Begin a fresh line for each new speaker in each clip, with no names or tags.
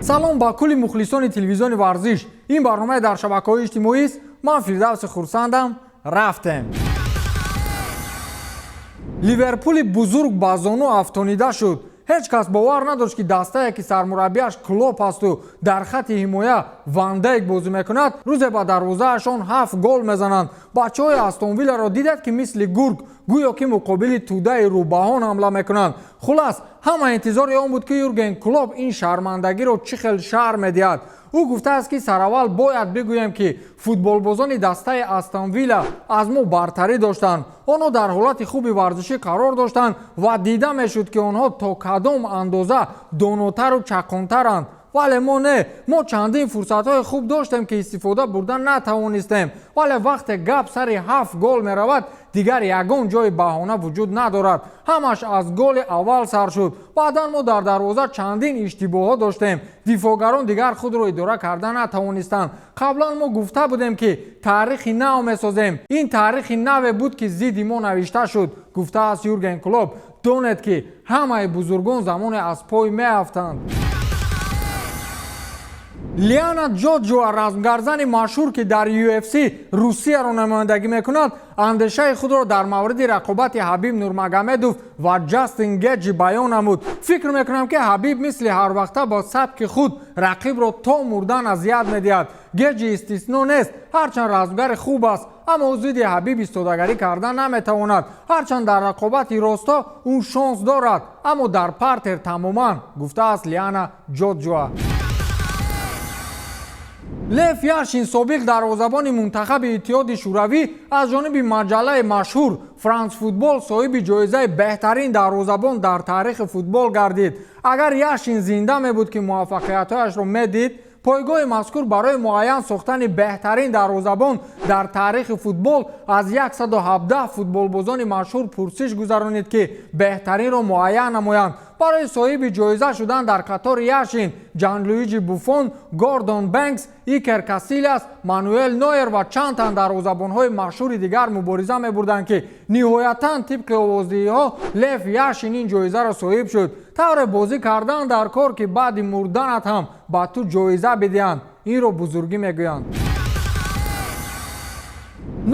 салом ба кулли мухлисони телевизиони варзиш. ин барномаи дар шабакаҳои иҷтимоист. ман фирдавси хурсандам. рафтем. ливерпули бузург ба зону афтонида шуд. ҳеҷ кас бовар надошт ки дастае ки сармураббияш Клопп асту дар хати ҳимоя Ван Дайк бозӣ мекунад, рӯзе ба дарвозаашон 7 гол мезананд. бачаҳои Астон Вилларо дидед ки мисли гург гӯё ки муқобили тӯдаи рӯбаҳон ҳамла мекунанд. хулас ҳама интизори он буд ки Юрген Клопп ин шармандагиро чӣ хел шарҳ медиҳад. ӯ гуфтааст ки сараввал бояд бигӯем ки футболбозони дастаи Астон Вилла аз мо бартарӣ доштанд. онҳо дар ҳолати хуби варзишӣ қарор доштанд ва дида мешуд ки онҳо то кадом андоза донотару чақонтаранд. вале мо не, мо чандин фурсатҳои хуб доштем ки истифода бурда натавонистем. вале вақте гап сари 7 гол меравад, дигар ягон ҷои баҳона вуҷуд надорад. ҳамаш аз голи аввал сар шуд. баъдан мо дар дарвоза чандин иштибоҳҳо доштем. дифоъгарон дигар худро идора карда натавонистанд. қаблан мо гуфта будем ки таърихи нав месозем. ин таърихи наве буд ки зидди мо навишта шуд, гуфтааст Юрген Клопп. донед ки ҳамаи бузургон замоне аз пой меафтанд. Гэтҷиро размгарзани машҳур ки дар UFC Русияро намояндагӣ мекунад, андешаи худро дар мавриди рақобати Ҳабиб Нурмагомедов ва Ҷастин Гэтҷи баён намуд. фикр мекунам ки Ҳабиб мисли ҳарвақта бо сабки худ рақибро то мурдан азият медиҳад. Гэтҷи истисно нест. ҳарчанд размгари хуб аст, аммо ӯ зидди Ҳабиб истодагарӣ кардан наметавонад. ҳарчанд дар рақобати росто ӯ шонс дорад, аммо дар партер тамоман, гуфтааст Гэтҷиро. Лев Яшин, собиқ дарвозабони мунтахаби Иттиҳоди Шӯравӣ, аз ҷониби маҷаллаи машҳур Франс Футбол соҳиби ҷоизаи беҳтарин дарвозабон дар таърихи футбол гардид. агар Яшин зинда мебуд ки муваффақиятҳояшро медид, пойгоҳи мазкур барои муайян сохтани беҳтарин дарвозабон дар таърихи футбол аз 117 футболбозони машҳур пурсиш гузаронид ки беҳтаринро муайян намоянд. барои соҳиби ҷоиза шудан дар қатори Яшин, Ҷанлуиҷи Буфон, Гордон Бенкс, Икер Касиляс, Мануэл Нойер ва чанд тан дарвозабонҳои машҳури дигар мубориза мебурданд ки ниҳоятан тибқи овоздиҳиҳо Лев Яшин ин ҷоизаро соҳиб шуд. тавре бозӣ кардан дар кор ки баъди мурданат ҳам ба ту ҷоиза бидиҳанд. инро бузургӣ мегӯянд.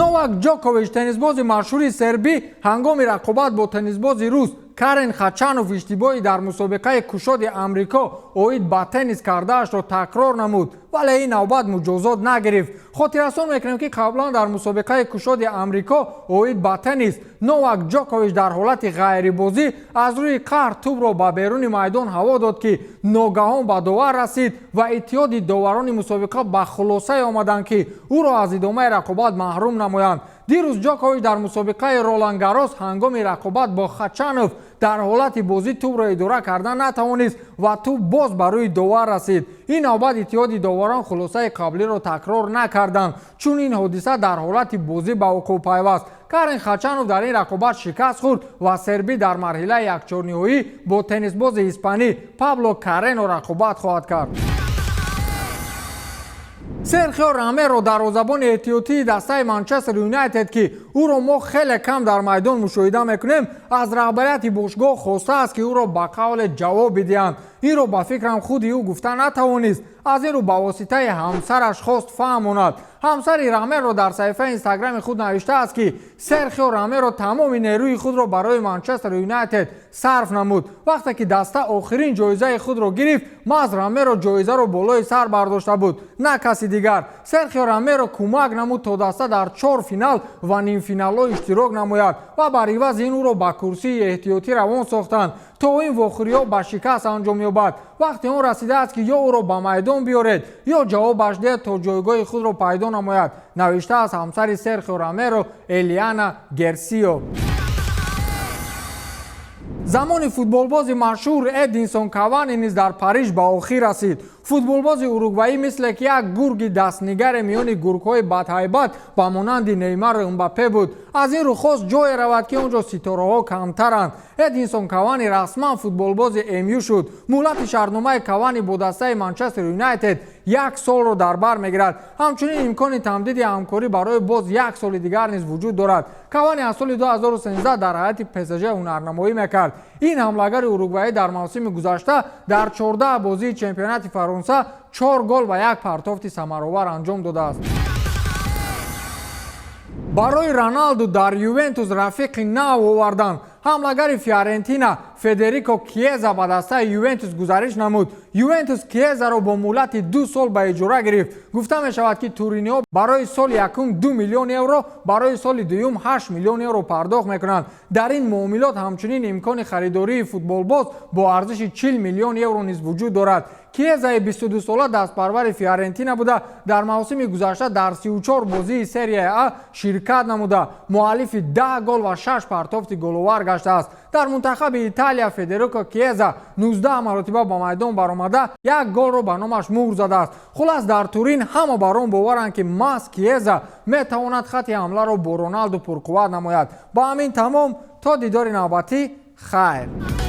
Новак Ҷокович, теннисбози машҳури сербӣ, ҳангоми рақобат бо теннисбози рус Карен Хачанов иштибоҳи дар мусобиқаи кушоди Амрико оид ба теннис кардаашро такрор намуд, вале ин навбат муҷозот нагирифт. хотиррасон мекунем ки қаблан дар мусобиқаи кушоди Амрико оид ба теннис Новак Ҷокович дар ҳолати ғайрибозӣ аз рӯи қаҳр тӯбро ба беруни майдон ҳаво дод ки ногаҳон ба довар расид ва иттиҳоди доварони мусобиқа ба хулосае омаданд ки ӯро аз идомаи рақобат маҳрум намоянд. дирӯз Ҷокович дар мусобиқаи Ролан Гарос ҳангоми рақобат бо Хачанов дар ҳолати бозӣ тӯбро идора кардан натавонист ва тӯб боз ба рӯи довар расид. ин навбат иттиҳоди доварон хулосаи қаблиро такрор накарданд, чун ин ҳодиса дар ҳолати бозӣ ба вуқӯъ пайваст. Карен Хачанов дар ин рақобат шикаст хӯрд ва сербӣ дар марҳилаи якчорниҳоӣ бо теннисбози испанӣ Пабло Карено рақобат хоҳад кард. Серхио Ромеро, дарвозабони эҳтиётии дастаи Манчестер Юнайтед ки ӯро мо хеле кам дар майдон мушоҳида мекунем, аз раҳбарияти бошгоҳ хостааст ки ӯро ба қавле ҷавоб бидиҳанд. инро ба фикрам худи ӯ гуфта натавонист. аз ин рӯ ба воситаи ҳамсараш хост фаҳмонад. ҳамсари Ромеро дар саҳифаи инстаграми худ навиштааст ки Серхио Ромеро тамоми нерӯи худро барои Манчестер Юнайтед сарф намуд. вақте ки даста охирин ҷоизаи худро гирифт, маҳз Ромеро ҷоизаро болои сар бардошта буд, на каси дигар. Серхио Ромеро кӯмак намуд то даста дар 4 финал ва нимфиналҳо иштирок намояд ва бар ивази ин ӯро ба курсии эҳтиётӣ равон сохтанд то ин вохӯриҳо ба шикаст анҷом ёбад. вақте он расидааст ки ё ӯро ба майдон биёред ё ҷавобаш диҳед то ҷойгоҳи худро пайдо намояд, навиштааст ҳамсари Серхио Ромеро Элиана Герсио. замони футболбози машҳур Эдинсон Кавани низ дар Париж ба охир расид. футболбози уругваӣ мисле ки як гурги дастнигаре миёни гургҳои бадҳайбат ба монанди Неймару Мбаппе буд. аз ин рӯ хост ҷое равад ки онҷо ситораҳо камтаранд. Эдинсон Кавани расман футболбози МЮ шуд. муҳлати шартномаи Кавани бо дастаи Манчестер Юнайтед 1 солро дар бар мегирад. ҳамчунин имкони тамдиди ҳамкорӣ барои боз 1 соли дигар низ вуҷуд дорад. Кавани аз соли 2013 дар ҳайати ПСЖ ҳунарнамоӣ мекард. ин ҳамлагари уругваӣ дар мавсими гузашта дар 14 бозии чемпионати Фаронса фаронса 4 гол ва 1 партофти самаровар анҷом додааст. барои Роналду дар Ювентус рафиқи нав овардан. ҳамлагари Фиорентина Федерико Кьеза ба дастаи Ювентус гузариш намуд. Ювентус Кьезаро бо муҳлати 2 сол ба иҷора гирифт. гуфта мешавад ки туриниҳо барои соли якум 2 миллион евро, барои соли дуюм 8 миллион евро пардохт мекунанд. дар ин муомилот ҳамчунин имкони харидории футболбоз бо арзиши 40 миллион евро низ вуҷуд дорад. Кьезаи 22 сола дастпарвари Фиорентина буда дар мавсими гузашта дар 34 бозии серияи А ширкат намуда муаллифи 10 гол ва 6 партофти головар гаштааст. дар мунтахаби Италия Федерико Кьеза 19 маротиба ба майдон баромада 1 голро ба номаш муҳр задааст. хулас дар Турин ҳама бар он боваранд ки Мас Кьеза метавонад хати ҳамларо бо Роналду пурқувват намояд. ба ҳамин тамом то дидори навбатӣ хайр.